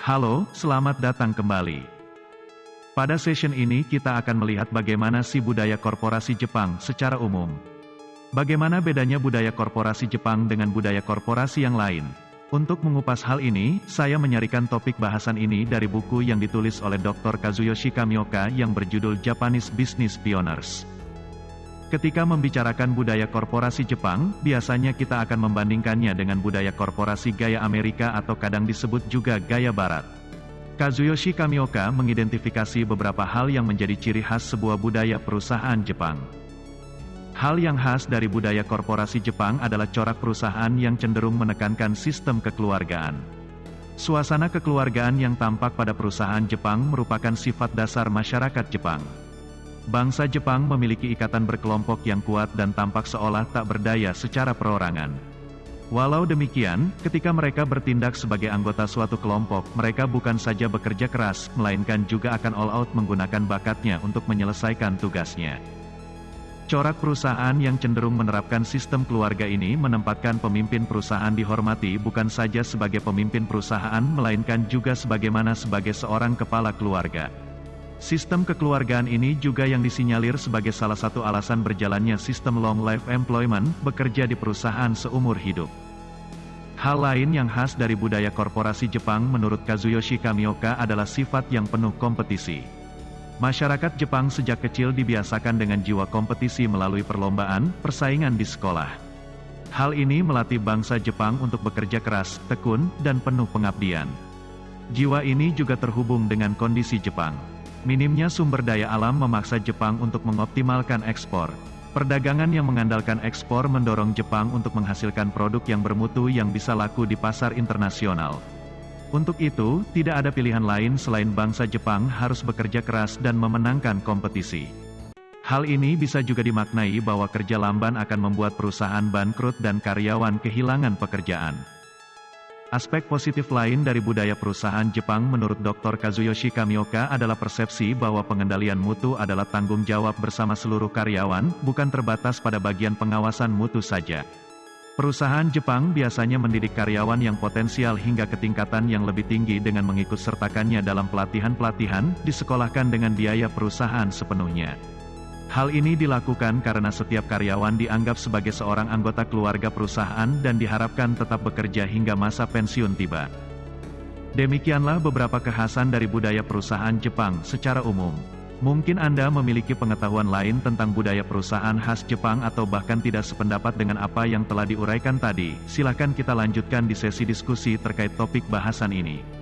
Halo, selamat datang kembali. Pada session ini kita akan melihat bagaimana sih budaya korporasi Jepang secara umum. Bagaimana bedanya budaya korporasi Jepang dengan budaya korporasi yang lain. Untuk mengupas hal ini, saya menyarikan topik bahasan ini dari buku yang ditulis oleh Dr. Kazuyoshi Kamioka yang berjudul Japanese Business Pioneers. Ketika membicarakan budaya korporasi Jepang, biasanya kita akan membandingkannya dengan budaya korporasi gaya Amerika atau kadang disebut juga gaya Barat. Kazuyoshi Kamioka mengidentifikasi beberapa hal yang menjadi ciri khas sebuah budaya perusahaan Jepang. Hal yang khas dari budaya korporasi Jepang adalah corak perusahaan yang cenderung menekankan sistem kekeluargaan. Suasana kekeluargaan yang tampak pada perusahaan Jepang merupakan sifat dasar masyarakat Jepang. Bangsa Jepang memiliki ikatan berkelompok yang kuat dan tampak seolah tak berdaya secara perorangan. Walau demikian, ketika mereka bertindak sebagai anggota suatu kelompok, mereka bukan saja bekerja keras, melainkan juga akan all out menggunakan bakatnya untuk menyelesaikan tugasnya. Corak perusahaan yang cenderung menerapkan sistem keluarga ini menempatkan pemimpin perusahaan dihormati bukan saja sebagai pemimpin perusahaan melainkan juga sebagaimana sebagai seorang kepala keluarga. Sistem kekeluargaan ini juga yang disinyalir sebagai salah satu alasan berjalannya sistem long life employment, bekerja di perusahaan seumur hidup. Hal lain yang khas dari budaya korporasi Jepang menurut Kazuyoshi Kamioka adalah sifat yang penuh kompetisi. Masyarakat Jepang sejak kecil dibiasakan dengan jiwa kompetisi melalui perlombaan, persaingan di sekolah. Hal ini melatih bangsa Jepang untuk bekerja keras, tekun, dan penuh pengabdian. Jiwa ini juga terhubung dengan kondisi Jepang. Minimnya sumber daya alam memaksa Jepang untuk mengoptimalkan ekspor. Perdagangan yang mengandalkan ekspor mendorong Jepang untuk menghasilkan produk yang bermutu yang bisa laku di pasar internasional. Untuk itu, tidak ada pilihan lain selain bangsa Jepang harus bekerja keras dan memenangkan kompetisi. Hal ini bisa juga dimaknai bahwa kerja lamban akan membuat perusahaan bangkrut dan karyawan kehilangan pekerjaan. Aspek positif lain dari budaya perusahaan Jepang menurut Dr. Kazuyoshi Kamioka adalah persepsi bahwa pengendalian mutu adalah tanggung jawab bersama seluruh karyawan, bukan terbatas pada bagian pengawasan mutu saja. Perusahaan Jepang biasanya mendidik karyawan yang potensial hingga ke tingkatan yang lebih tinggi dengan mengikutsertakannya dalam pelatihan-pelatihan, disekolahkan dengan biaya perusahaan sepenuhnya. Hal ini dilakukan karena setiap karyawan dianggap sebagai seorang anggota keluarga perusahaan dan diharapkan tetap bekerja hingga masa pensiun tiba. Demikianlah beberapa kekhasan dari budaya perusahaan Jepang secara umum. Mungkin Anda memiliki pengetahuan lain tentang budaya perusahaan khas Jepang atau bahkan tidak sependapat dengan apa yang telah diuraikan tadi. Silakan kita lanjutkan di sesi diskusi terkait topik bahasan ini.